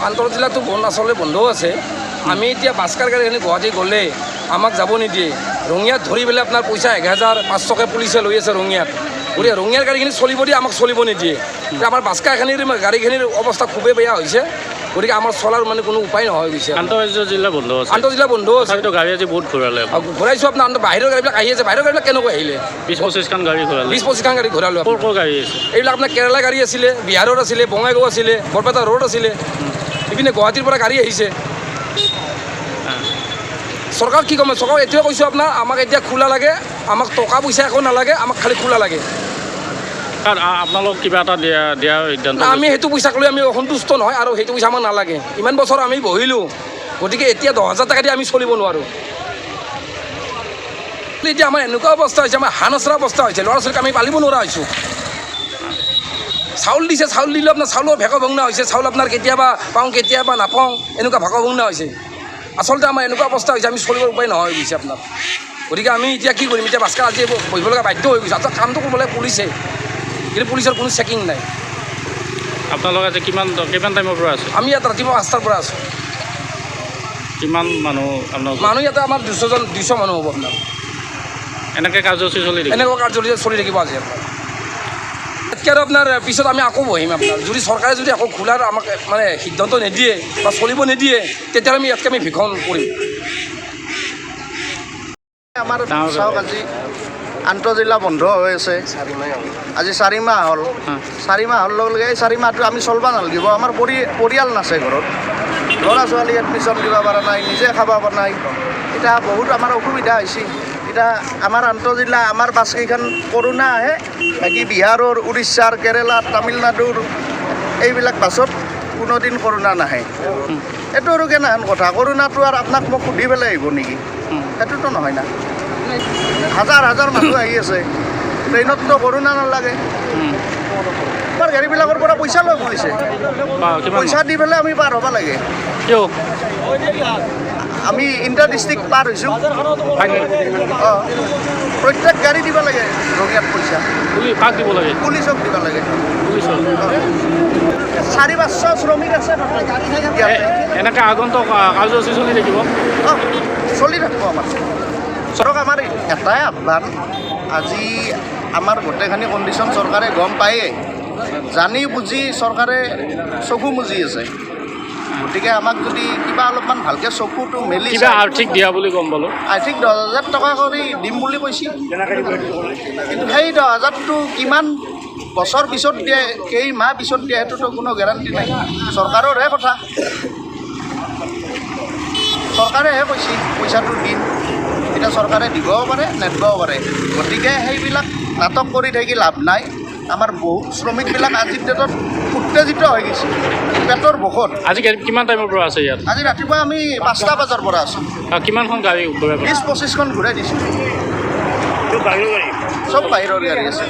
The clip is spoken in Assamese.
আন্তঃজিলাটো বন্ধ আচলতে বন্ধও আছে। আমি এতিয়া বাছকাৰ গাড়ীখিনি গুৱাহাটী গ'লে আমাক যাব নিদিয়ে। ৰঙিয়াত ধৰি পেলাই আপোনাৰ পইচা 1500কে পুলিচে লৈ আছে ৰঙিয়াত। গতিকে ৰঙিয়াৰ গাড়ীখিনি চলিব দিয়ে, আমাক চলিব নিদিয়ে। আমাৰ বাছকাৰখিনিৰ গাড়ীখিনিৰ অৱস্থা খুবেই বেয়া হৈছে। গতিকে আমাৰ চলাৰ মানে কোনো উপায় নহয় গৈছে। আন্তঃজিলা বন্ধ আছে। আন্তঃজিলা বন্ধ আছে। গাড়ী আজি বহুত ঘূৰালে। ঘূৰাইছোঁ আপোনাৰ বাহিৰৰ গাড়ীবিলাক আহি আছে। বাহিৰৰ গাড়ীবিলাক কেনেকৈ আহিলে? 20-25খন গাড়ী ঘূৰালে। 20-25খন গাড়ী ঘূৰালোঁ। ক'ৰ গাড়ী আছে? এইবিলাক আপোনাৰ কেৰালা গাড়ী আছিলে, বিহাৰৰ আছিলে, বঙাইগাঁও আছিলে, বৰপেটা ৰোড আছিলে। ইপিনে গুৱাহাটীৰ পৰা গাড়ী আহিছে। চৰকাৰক কি ক'ম? চৰকাৰক এইটোৱে কৈছোঁ আপোনাৰ, আমাক এতিয়া খোলা লাগে, আমাক টকা পইচা একো নালাগে, আমাক খালি খোলা লাগে। আপোনালোক কিবা এটা দিয়া সিদ্ধান্ত? আমি সেইটো পইচাক লৈ আমি সন্তুষ্ট নহয় আৰু সেইটো পইচা আমাক নালাগে। ইমান বছৰ আমি বহিলোঁ, গতিকে এতিয়া 10,000 টকা দি আমি চলিব নোৱাৰোঁ। এতিয়া আমাৰ এনেকুৱা অৱস্থা হৈছে, আমাৰ হানচৰা অৱস্থা হৈছে, ল'ৰা ছোৱালীক আমি পালিব নোৱাৰা হৈছোঁ। চাউল দিছে, চাউল দিলেও আপোনাৰ চাউলৰ ভেক ভংনা হৈছে। চাউল আপোনাৰ কেতিয়াবা পাওঁ, কেতিয়াবা নাপাওঁ, এনেকুৱা ভাগ ভংনা হৈছে। আচলতে আমাৰ এনেকুৱা অৱস্থা হৈছে, আমি চলিবৰ উপায় নহয় হৈ গৈছে আপোনাৰ। গতিকে আমি এতিয়া কি কৰিম? এতিয়া বাছকাৰ আজি বহিব লগা বাধ্য হৈ গৈছে। আচলতে কামটো কৰিব লাগে পুলিচে, কিন্তু পুলিচৰ কোনো চেকিং নাই। আপোনালোক আজি কিমান টাইমৰ পৰা আছে? আমি ইয়াত ৰাতিপুৱা 5টাৰ পৰা আছোঁ। কিমান মানুহ আপোনালোক? মানুহ ইয়াতে আমাৰ 200 মানুহ হ'ব আপোনাৰ। এনেকৈ কাৰ্যসূচী চলি থাকিব? এনেকুৱা কাৰ্যসূচী চলি থাকিব আজি আপোনাৰ। ইয়াতকৈ আৰু আপোনাৰ পিছত আমি আকৌ বহিম আপোনাৰ। যদি চৰকাৰে যদি আকৌ খোলাৰ আমাক মানে সিদ্ধান্ত নিদিয়ে বা চলিব নিদিয়ে, তেতিয়াহ'লে আমি ইয়াতকৈ আমি ভিখন কৰিম। আমাৰ চাওক, আজি আন্তঃজিলা বন্ধ হৈ আছে। আজি 4 মাহ হ'ল। 4 মাহ হোৱাৰ লগে লগে এই 4 মাহটো আমি চলিব নালাগিব। আমাৰ পৰিয়াল নাছে ঘৰত, ল'ৰা ছোৱালী এডমিশ্যন দিব পৰা নাই, নিজে খাব পৰা নাই। এতিয়া বহুত আমাৰ অসুবিধা হৈছে। এতিয়া আমাৰ আন্তঃজিলা আমাৰ বাছকেইখন কৰোণা আহে, বাকী বিহাৰৰ, উৰিষ্যাৰ, কেৰেলাৰ, তামিলনাডুৰ এইবিলাক বাছত কোনোদিন কৰোণা নাহে। এইটো আৰু কেনেহেন কথা? কৰোণাটো আৰু আপোনাক মোক সুধি পেলাই আহিব নেকি? সেইটোতো নহয় না। হাজাৰ হাজাৰ মানুহ আহি আছে, ট্ৰেইনততো কৰোণা নালাগে। আমাৰ গাড়ীবিলাকৰ পৰা পইচা লৈ পুলিছে, পইচা দি পেলাই আমি পাৰ হ'ব লাগে। কিয়? আমি ইণ্টাৰ ডিষ্ট্ৰিক্ট পাৰ হৈছোঁ। অঁ, প্ৰত্যেক গাড়ী দিব লাগে ৰঙিয়াত পইচা। কাক দিব লাগে? পুলিচক দিব লাগে। পুলিচক? 400-500 শ্ৰমিক আছে। এনেকৈ আগন্তুক কাৰ্যসূচী চলি থাকিব? অঁ, চলি থাকিব আমাৰ। চৰক আমাৰ এটাই আহ্বান, আজি আমাৰ গোটেইখিনি কণ্ডিশ্যন চৰকাৰে গম পায়েই, জানি বুজি চৰকাৰে চকু মুজি আছে। গতিকে আমাক যদি কিবা অলপমান ভালকৈ চকুটো মেলি কিবা আৰ্থিক দিয়া বুলি গম পালোঁ। আৰ্থিক 10,000 টকা কৰি দিম বুলি কৈছে, কিন্তু সেই 10,000টো কিমান বছৰ পিছত দিয়ে, কেইমাহ পিছত দিয়ে, সেইটোতো কোনো গেৰাণ্টি নাই। চৰকাৰৰহে কথা, চৰকাৰেহে কৈছে পইচাটো দিম। এতিয়া চৰকাৰে দিবও পাৰে, নিদিবও পাৰে। গতিকে সেইবিলাক নাটক কৰি থাকি লাভ নাই। আমাৰ বহুত শ্ৰমিকবিলাক আজিৰ ডেটত উত্তেজিত হৈ গৈছে, পেটৰ ভোকত। আজি কিমান টাইমৰ পৰা আছে ইয়াত? আজি ৰাতিপুৱা আমি 5টা বজাৰ পৰা আছোঁ। কিমানখন গাড়ী ঘূৰাই? 20-25খন ঘূৰাই দিছোঁ। চব বাহিৰৰ গাড়ী আছে।